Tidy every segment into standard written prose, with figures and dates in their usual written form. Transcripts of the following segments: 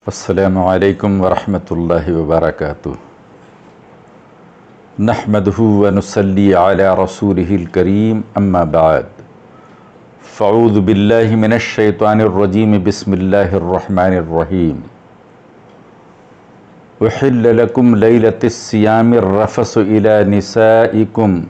السلام علیکم ورحمۃ اللہ وبرکاتہ۔ نحمدہ ونصلی علی رسولہ الکریم، اما بعد فاعوذ باللہ من الشیطان الرجیم، بسم اللہ الرحمن الرحیم۔ احل لکم لیلۃ الصیام الرفث الی نسائکم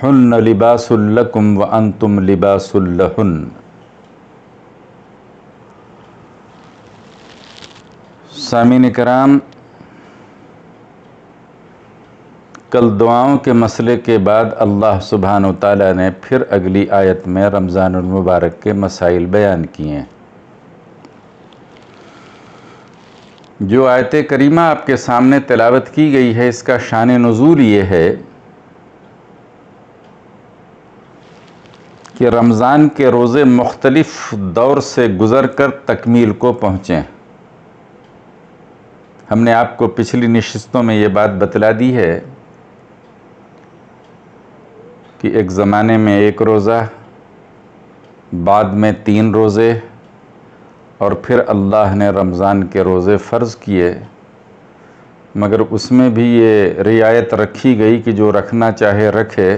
ہن لباس لکم وانتم لباس لہن۔ سامعین کرام، کل دعاؤں کے مسئلے کے بعد اللہ سبحانہ و تعالیٰ نے پھر اگلی آیت میں رمضان المبارک کے مسائل بیان کیے ہیں۔ جو آیت کریمہ آپ کے سامنے تلاوت کی گئی ہے، اس کا شان نزول یہ ہے کہ رمضان کے روزے مختلف دور سے گزر کر تکمیل کو پہنچے۔ ہم نے آپ کو پچھلی نشستوں میں یہ بات بتلا دی ہے کہ ایک زمانے میں 1 روزہ، بعد میں 3 روزے، اور پھر اللہ نے رمضان کے روزے فرض کیے، مگر اس میں بھی یہ رعایت رکھی گئی کہ جو رکھنا چاہے رکھے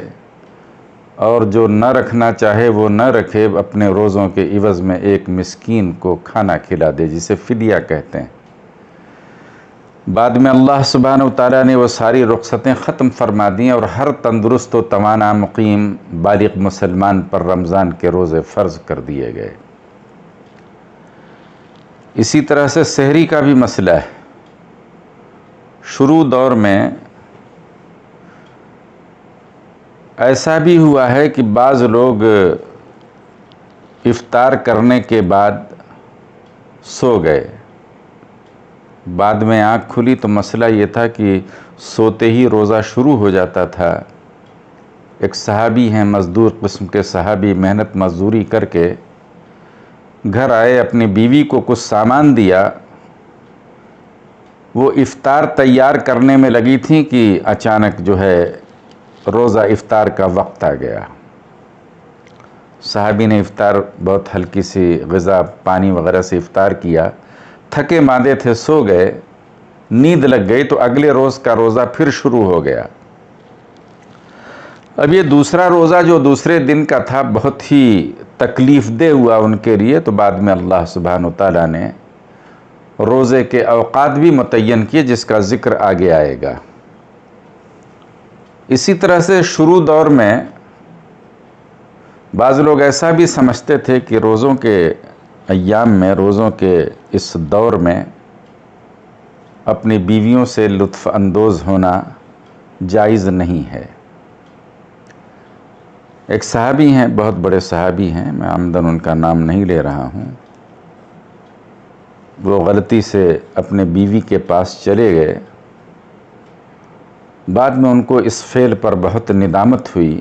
اور جو نہ رکھنا چاہے وہ نہ رکھے، اپنے روزوں کے عوض میں ایک مسکین کو کھانا کھلا دے، جسے فدیہ کہتے ہیں۔ بعد میں اللہ سبحانہ و تعالیٰ نے وہ ساری رخصتیں ختم فرما دیں اور ہر تندرست و توانا مقیم بالغ مسلمان پر رمضان کے روزے فرض کر دیے گئے۔ اسی طرح سے سحری کا بھی مسئلہ ہے۔ شروع دور میں ایسا بھی ہوا ہے کہ بعض لوگ افطار کرنے کے بعد سو گئے، بعد میں آنکھ کھلی تو مسئلہ یہ تھا کہ سوتے ہی روزہ شروع ہو جاتا تھا۔ ایک صحابی ہیں، مزدور قسم کے صحابی، محنت مزدوری کر کے گھر آئے، اپنی بیوی کو کچھ سامان دیا، وہ افطار تیار کرنے میں لگی تھیں کہ اچانک جو ہے روزہ افطار کا وقت آ گیا۔ صحابی نے افطار بہت ہلکی سی غذا پانی وغیرہ سے افطار کیا، تھکے ماندے تھے، سو گئے، نیند لگ گئی تو اگلے روز کا روزہ پھر شروع ہو گیا۔ اب یہ دوسرا روزہ جو دوسرے دن کا تھا بہت ہی تکلیف دہ ہوا ان کے لیے، تو بعد میں اللہ سبحانہ و تعالیٰ نے روزے کے اوقات بھی متعین کیے، جس کا ذکر آگے آئے گا۔ اسی طرح سے شروع دور میں بعض لوگ ایسا بھی سمجھتے تھے کہ روزوں کے ایام میں، روزوں کے اس دور میں اپنی بیویوں سے لطف اندوز ہونا جائز نہیں ہے۔ ایک صحابی ہیں، بہت بڑے صحابی ہیں، میں عمدن ان کا نام نہیں لے رہا ہوں، وہ غلطی سے اپنے بیوی کے پاس چلے گئے، بعد میں ان کو اس فعل پر بہت ندامت ہوئی،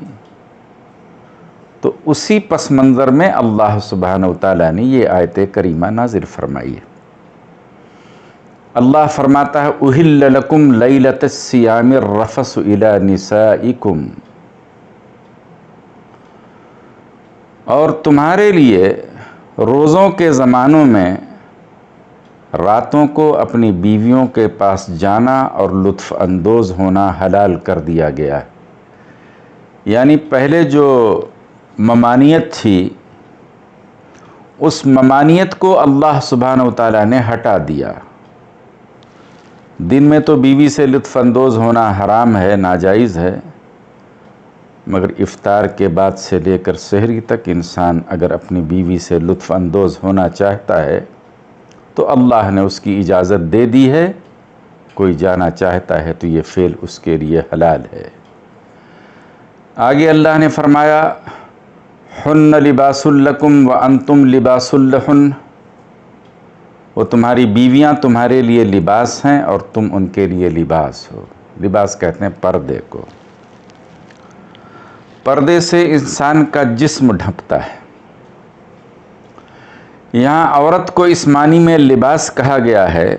تو اسی پس منظر میں اللہ سبحانہ و تعالیٰ نے یہ آیت کریمہ نازل فرمائی ہے۔ اللہ فرماتا ہے احل لکم لیلۃ الصیام الرفث الی نسائکم، اور تمہارے لیے روزوں کے زمانوں میں راتوں کو اپنی بیویوں کے پاس جانا اور لطف اندوز ہونا حلال کر دیا گیا ہے۔ یعنی پہلے جو ممانعت تھی، اس ممانعت کو اللہ سبحانہ و تعالیٰ نے ہٹا دیا۔ دن میں تو بیوی سے لطف اندوز ہونا حرام ہے، ناجائز ہے، مگر افطار کے بعد سے لے کر سحری تک انسان اگر اپنی بیوی سے لطف اندوز ہونا چاہتا ہے تو اللہ نے اس کی اجازت دے دی ہے، کوئی جانا چاہتا ہے تو یہ فعل اس کے لیے حلال ہے۔ آگے اللہ نے فرمایا ہن لباس لکم وانتم لباس لہن، وہ تمہاری بیویاں تمہارے لیے لباس ہیں اور تم ان کے لیے لباس ہو۔ لباس کہتے ہیں پردے کو۔ پردے سے انسان کا جسم ڈھکتا ہے۔ یہاں عورت کو اس معنی میں لباس کہا گیا ہے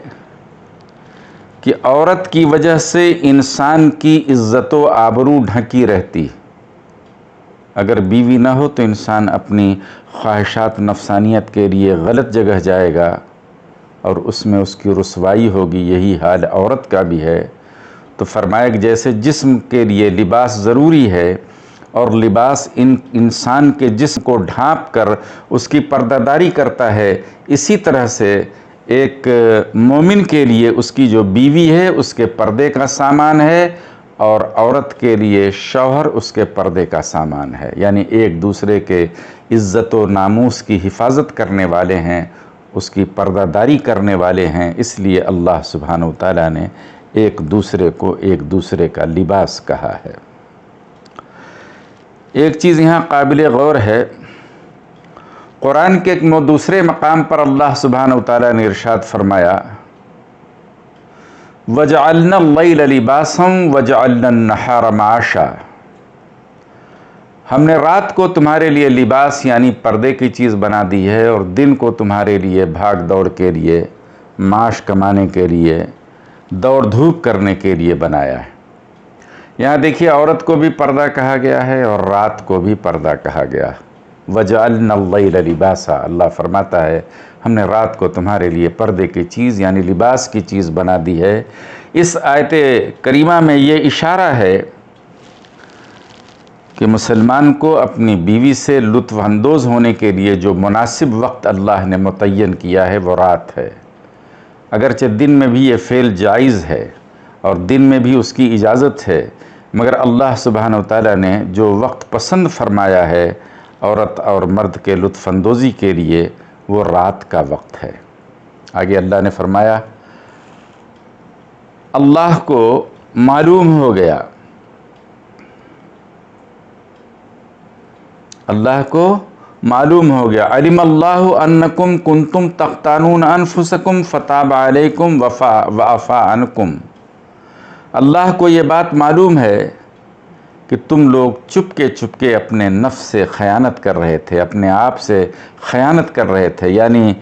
کہ عورت کی وجہ سے انسان کی عزت و آبرو ڈھکی رہتی۔ اگر بیوی نہ ہو تو انسان اپنی خواہشات نفسانیت کے لیے غلط جگہ جائے گا، اور اس میں اس کی رسوائی ہوگی، یہی حال عورت کا بھی ہے۔ تو فرمایا کہ جیسے جسم کے لیے لباس ضروری ہے اور لباس انسان کے جسم کو ڈھانپ کر اس کی پردہ داری کرتا ہے، اسی طرح سے ایک مومن کے لیے اس کی جو بیوی ہے اس کے پردے کا سامان ہے، اور عورت کے لیے شوہر اس کے پردے کا سامان ہے، یعنی ایک دوسرے کے عزت و ناموس کی حفاظت کرنے والے ہیں، اس کی پردہ داری کرنے والے ہیں۔ اس لیے اللہ سبحانہ وتعالیٰ نے ایک دوسرے کو ایک دوسرے کا لباس کہا ہے۔ ایک چیز یہاں قابل غور ہے، قرآن کے ایک دوسرے مقام پر اللہ سبحانہ وتعالیٰ نے ارشاد فرمایا وَجَعَلْنَا اللَّيْلَ لِبَاسًا وَجَعَلْنَا النَّهَارَ مَعَاشًا، ہم نے رات کو تمہارے لیے لباس یعنی پردے کی چیز بنا دی ہے، اور دن کو تمہارے لیے بھاگ دوڑ کے لیے، معاش کمانے کے لیے، دوڑ دھوپ کرنے کے لیے بنایا ہے۔ یہاں دیکھیے عورت کو بھی پردہ کہا گیا ہے اور رات کو بھی پردہ کہا گیا۔ وَجَعَلْنَا اللَّيْلَ لِبَاسًا، اللہ فرماتا ہے ہم نے رات کو تمہارے لیے پردے کی چیز یعنی لباس کی چیز بنا دی ہے۔ اس آیت کریمہ میں یہ اشارہ ہے کہ مسلمان کو اپنی بیوی سے لطف اندوز ہونے کے لیے جو مناسب وقت اللہ نے متعین کیا ہے وہ رات ہے۔ اگرچہ دن میں بھی یہ فعل جائز ہے اور دن میں بھی اس کی اجازت ہے، مگر اللہ سبحانہ وتعالیٰ نے جو وقت پسند فرمایا ہے عورت اور مرد کے لطف اندوزی کے لیے وہ رات کا وقت ہے۔ آگے اللہ نے فرمایا اللہ کو معلوم ہو گیا، اللہ کو معلوم ہو گیا، علم اللہ انکم کنتم تختانون انفسکم فتاب علیکم وعفا عنکم، اللہ کو یہ بات معلوم ہے کہ تم لوگ چپ کے اپنے نفس سے خیانت کر رہے تھے، اپنے آپ سے خیانت کر رہے تھے، یعنی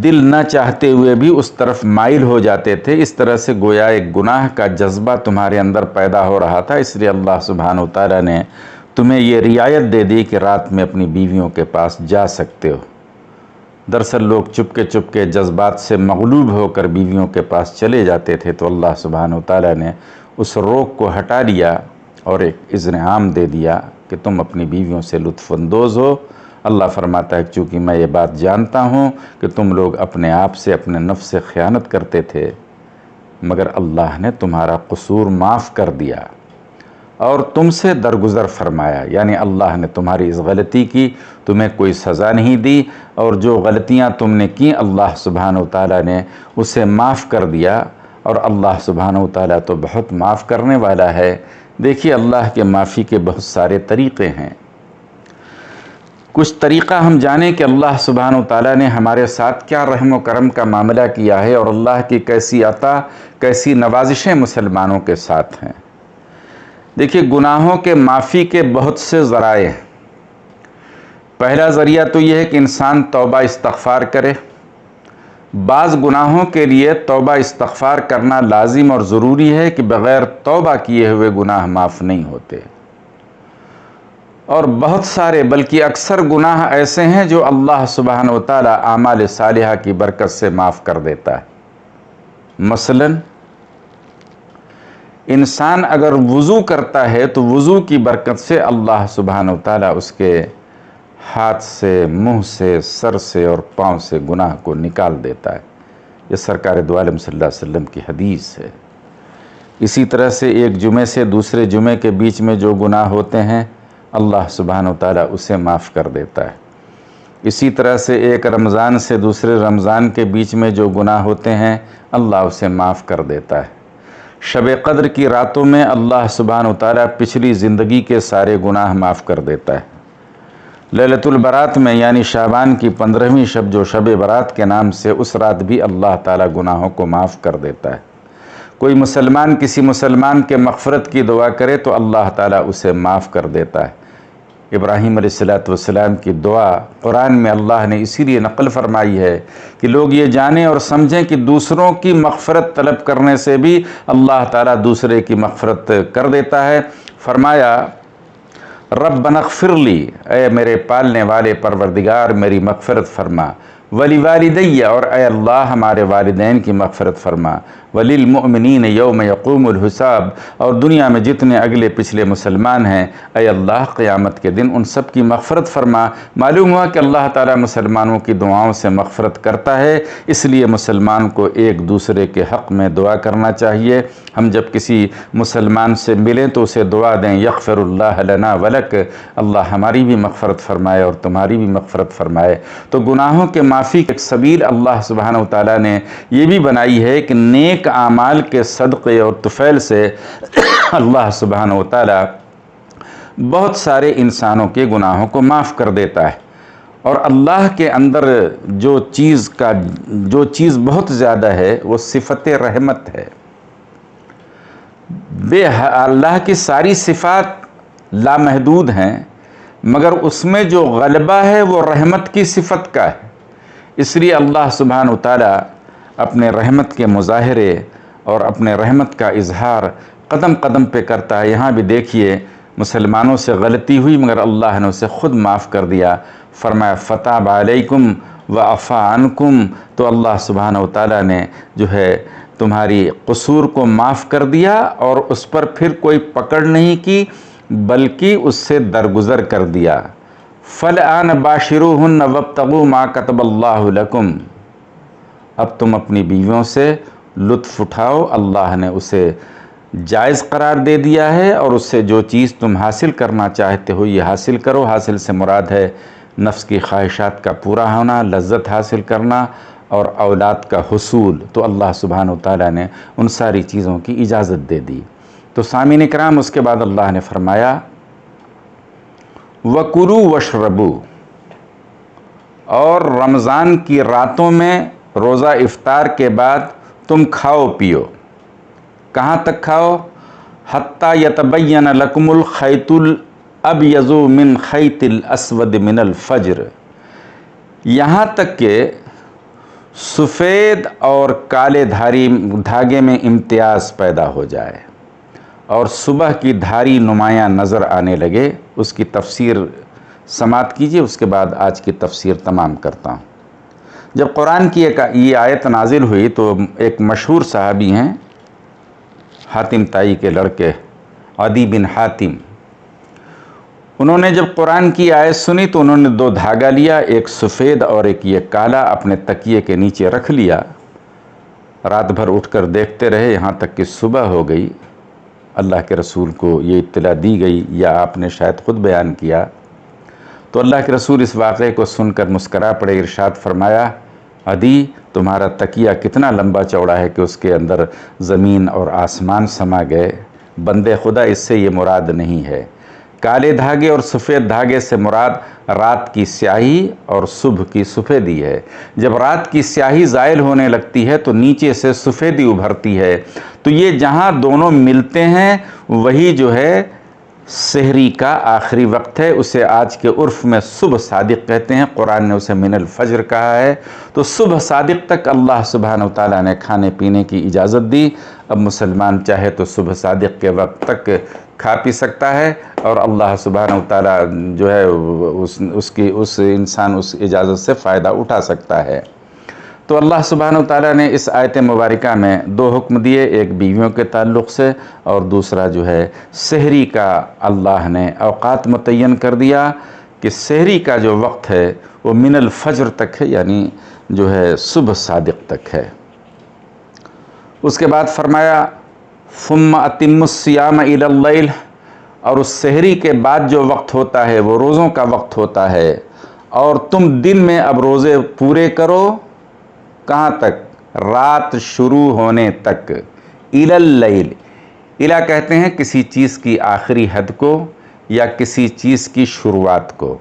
دل نہ چاہتے ہوئے بھی اس طرف مائل ہو جاتے تھے، اس طرح سے گویا ایک گناہ کا جذبہ تمہارے اندر پیدا ہو رہا تھا۔ اس لیے اللہ سبحانہ وتعالیٰ نے تمہیں یہ رعایت دے دی کہ رات میں اپنی بیویوں کے پاس جا سکتے ہو۔ دراصل لوگ چپ کے جذبات سے مغلوب ہو کر بیویوں کے پاس چلے جاتے تھے، تو اللہ سبحانہ وتعالیٰ نے اس روک کو ہٹا لیا اور ایک اذن عام دے دیا کہ تم اپنی بیویوں سے لطف اندوز ہو۔ اللہ فرماتا ہے چونکہ میں یہ بات جانتا ہوں کہ تم لوگ اپنے آپ سے اپنے نفس سے خیانت کرتے تھے، مگر اللہ نے تمہارا قصور معاف کر دیا اور تم سے درگزر فرمایا، یعنی اللہ نے تمہاری اس غلطی کی، تمہیں کوئی سزا نہیں دی، اور جو غلطیاں تم نے کی اللہ سبحانہ وتعالیٰ نے اسے معاف کر دیا، اور اللہ سبحانہ وتعالیٰ تو بہت معاف کرنے والا ہے۔ دیکھیے اللہ کے معافی کے بہت سارے طریقے ہیں۔ کچھ طریقہ ہم جانیں کہ اللہ سبحانہ وتعالیٰ نے ہمارے ساتھ کیا رحم و کرم کا معاملہ کیا ہے، اور اللہ کی کیسی عطا، کیسی نوازشیں مسلمانوں کے ساتھ ہیں۔ دیکھیے گناہوں کے معافی کے بہت سے ذرائع ہیں۔ پہلا ذریعہ تو یہ ہے کہ انسان توبہ استغفار کرے۔ بعض گناہوں کے لیے توبہ استغفار کرنا لازم اور ضروری ہے کہ بغیر توبہ کیے ہوئے گناہ معاف نہیں ہوتے، اور بہت سارے بلکہ اکثر گناہ ایسے ہیں جو اللہ سبحانہ وتعالی اعمال صالحہ کی برکت سے معاف کر دیتا ہے۔ مثلاً انسان اگر وضو کرتا ہے تو وضو کی برکت سے اللہ سبحانہ وتعالی اس کے ہاتھ سے، منہ سے، سر سے اور پاؤں سے گناہ کو نکال دیتا ہے۔ یہ سرکار دو عالم صلی اللہ علیہ وسلم کی حدیث ہے۔ اسی طرح سے ایک جمعے سے دوسرے جمعے کے بیچ میں جو گناہ ہوتے ہیں اللہ سبحانہ وتعالی اسے معاف کر دیتا ہے۔ اسی طرح سے ایک رمضان سے دوسرے رمضان کے بیچ میں جو گناہ ہوتے ہیں اللہ اسے معاف کر دیتا ہے۔ شب قدر کی راتوں میں اللہ سبحانہ وتعالی پچھلی زندگی کے سارے گناہ معاف کر دیتا ہے۔ لیلۃ البرات میں یعنی شعبان کی 15ویں شب جو شب برات کے نام سے، اس رات بھی اللہ تعالی گناہوں کو معاف کر دیتا ہے۔ کوئی مسلمان کسی مسلمان کے مغفرت کی دعا کرے تو اللہ تعالیٰ اسے معاف کر دیتا ہے۔ ابراہیم علیہ السلام کی دعا قرآن میں اللہ نے اسی لیے نقل فرمائی ہے کہ لوگ یہ جانیں اور سمجھیں کہ دوسروں کی مغفرت طلب کرنے سے بھی اللہ تعالیٰ دوسرے کی مغفرت کر دیتا ہے۔ فرمایا ربنا اغفر لی، اے میرے پالنے والے پروردگار میری مغفرت فرما، وَلِوَالِدَيَّ اور اے اللہ ہمارے والدین کی مغفرت فرما، وَلِلْمُؤْمِنِينَ يَوْمَ يَقُومُ الْحِسَابُ اور دنیا میں جتنے اگلے پچھلے مسلمان ہیں اے اللہ قیامت کے دن ان سب کی مغفرت فرما۔ معلوم ہوا کہ اللہ تعالیٰ مسلمانوں کی دعاؤں سے مغفرت کرتا ہے، اس لیے مسلمان کو ایک دوسرے کے حق میں دعا کرنا چاہیے۔ ہم جب کسی مسلمان سے ملیں تو اسے دعا دیں، یغفر اللہ لنا ولک، اللہ ہماری بھی مغفرت فرمائے اور تمہاری بھی مغفرت فرمائے۔ تو گناہوں کے معافی کی ایک سبیل اللہ سبحانہ وتعالیٰ نے یہ بھی بنائی ہے کہ نیک اعمال کے صدقے اور طفیل سے اللہ سبحانہ وتعالیٰ بہت سارے انسانوں کے گناہوں کو معاف کر دیتا ہے۔ اور اللہ کے اندر جو چیز بہت زیادہ ہے وہ صفت رحمت ہے۔ اللہ کی ساری صفات لامحدود ہیں، مگر اس میں جو غلبہ ہے وہ رحمت کی صفت کا ہے۔ اس لیے اللہ سبحانہ وتعالیٰ اپنے رحمت کے مظاہرے اور اپنے رحمت کا اظہار قدم قدم پہ کرتا ہے۔ یہاں بھی دیکھیے مسلمانوں سے غلطی ہوئی مگر اللہ نے اسے خود معاف کر دیا، فرمایا فتاب علیکم وعفا عنکم، تو اللہ سبحانہ وتعالیٰ نے جو ہے تمہاری قصور کو معاف کر دیا اور اس پر پھر کوئی پکڑ نہیں کی بلکہ اس سے درگزر کر دیا۔ فَالْآنَ بَاشِرُوهُنَّ وَابْتَغُوا مَا كَتَبَ اللَّهُ لَكُمْ، اب تم اپنی بیویوں سے لطف اٹھاؤ، اللہ نے اسے جائز قرار دے دیا ہے اور اس سے جو چیز تم حاصل کرنا چاہتے ہو یہ حاصل کرو۔ حاصل سے مراد ہے نفس کی خواہشات کا پورا ہونا، لذت حاصل کرنا اور اولاد کا حصول، تو اللہ سبحانہ وتعالیٰ نے ان ساری چیزوں کی اجازت دے دی۔ تو سامعین کرام اس کے بعد اللہ نے فرمایا وَكُلُوا وَاشْرَبُوا، اور رمضان کی راتوں میں روزہ افطار کے بعد تم کھاؤ پیو۔ کہاں تک کھاؤ؟ حَتَّى يَتَبَيَّنَ لَكُمُ الْخَيْطُ الْأَبْيَضُ مِنْ خَيْطِ الْأَسْوَدِ مِنَ الْفَجْرِ، یہاں تک کہ سفید اور کالے دھاگے میں امتیاز پیدا ہو جائے اور صبح کی دھاری نمایاں نظر آنے لگے۔ اس کی تفسیر سماعت کیجئے، اس کے بعد آج کی تفسیر تمام کرتا ہوں۔ جب قرآن کی یہ آیت نازل ہوئی تو ایک مشہور صحابی ہیں، حاتم طائی کے لڑکے عدی بن حاتم، انہوں نے جب قرآن کی آیت سنی تو انہوں نے دو دھاگا لیا، ایک سفید اور ایک یہ کالا، اپنے تکیے کے نیچے رکھ لیا، رات بھر اٹھ کر دیکھتے رہے یہاں تک کہ صبح ہو گئی۔ اللہ کے رسول کو یہ اطلاع دی گئی یا آپ نے شاید خود بیان کیا، تو اللہ کے رسول اس واقعے کو سن کر مسکرا پڑے، ارشاد فرمایا عدی تمہارا تکیہ کتنا لمبا چوڑا ہے کہ اس کے اندر زمین اور آسمان سما گئے۔ بندے خدا اس سے یہ مراد نہیں ہے۔ کالے دھاگے اور سفید دھاگے سے مراد رات کی سیاہی اور صبح کی سفیدی ہے۔ جب رات کی سیاہی زائل ہونے لگتی ہے تو نیچے سے سفیدی ابھرتی ہے، تو یہ جہاں دونوں ملتے ہیں وہی جو ہے سحری کا آخری وقت ہے، اسے آج کے عرف میں صبح صادق کہتے ہیں، قرآن نے اسے من الفجر کہا ہے۔ تو صبح صادق تک اللہ سبحانہ وتعالیٰ نے کھانے پینے کی اجازت دی۔ اب مسلمان چاہے تو صبح صادق کے وقت تک کھا پی سکتا ہے اور اللہ سبحانہ وتعالیٰ جو ہے اس انسان اس اجازت سے فائدہ اٹھا سکتا ہے۔ تو اللہ سبحانہ وتعالیٰ نے اس آیت مبارکہ میں دو حکم دیے، ایک بیویوں کے تعلق سے اور دوسرا جو ہے سحری کا اللہ نے اوقات متعین کر دیا کہ سحری کا جو وقت ہے وہ من الفجر تک ہے، یعنی جو ہے صبح صادق تک ہے۔ اس کے بعد فرمایا ثم اتم الصیام الی اللیل، اور اس سحری کے بعد جو وقت ہوتا ہے وہ روزوں کا وقت ہوتا ہے، اور تم دن میں اب روزے پورے کرو۔ کہاں تک؟ رات شروع ہونے تک۔ الی اللیل، الی کہتے ہیں کسی چیز کی آخری حد کو یا کسی چیز کی شروعات کو۔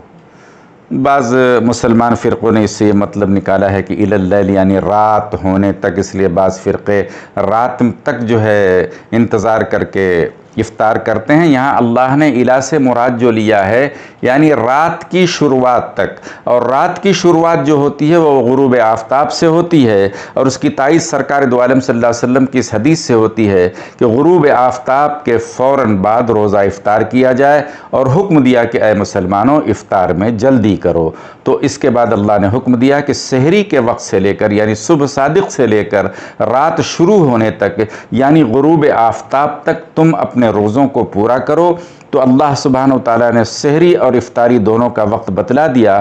بعض مسلمان فرقوں نے اس سے یہ مطلب نکالا ہے کہ الی اللیل یعنی رات ہونے تک، اس لیے بعض فرقے رات تک جو ہے انتظار کر کے افطار کرتے ہیں۔ یہاں اللہ نے الہ سے مراد جو لیا ہے یعنی رات کی شروعات تک، اور رات کی شروعات جو ہوتی ہے وہ غروب آفتاب سے ہوتی ہے، اور اس کی تائید سرکار دو عالم صلی اللہ علیہ وسلم کی اس حدیث سے ہوتی ہے کہ غروب آفتاب کے فوراً بعد روزہ افطار کیا جائے، اور حکم دیا کہ اے مسلمانوں افطار میں جلدی کرو۔ تو اس کے بعد اللہ نے حکم دیا کہ سحری کے وقت سے لے کر یعنی صبح صادق سے لے کر رات شروع ہونے تک یعنی غروب آفتاب تک تم اپنے روزوں کو پورا کرو۔ تو اللہ سبحانہ و تعالیٰ نے سحری اور افطاری دونوں کا وقت بتلا دیا۔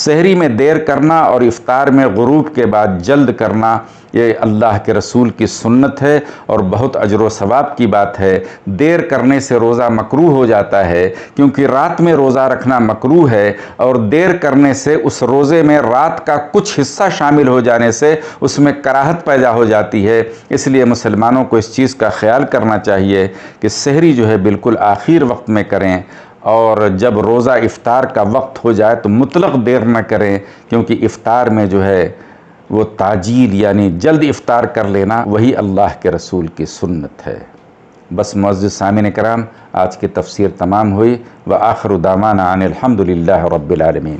سحری میں دیر کرنا اور افطار میں غروب کے بعد جلد کرنا یہ اللہ کے رسول کی سنت ہے اور بہت اجر و ثواب کی بات ہے۔ دیر کرنے سے روزہ مکروہ ہو جاتا ہے، کیونکہ رات میں روزہ رکھنا مکروہ ہے، اور دیر کرنے سے اس روزے میں رات کا کچھ حصہ شامل ہو جانے سے اس میں کراہت پیدا ہو جاتی ہے۔ اس لیے مسلمانوں کو اس چیز کا خیال کرنا چاہیے کہ سحری جو ہے بالکل آخر وقت میں کریں، اور جب روزہ افطار کا وقت ہو جائے تو مطلق دیر نہ کریں، کیونکہ افطار میں جو ہے وہ تاجیل یعنی جلد افطار کر لینا وہی اللہ کے رسول کی سنت ہے۔ بس معزز سامعین کرام، آج کی تفسیر تمام ہوئی، وآخر دعوانا ان الحمد للہ رب العالمین۔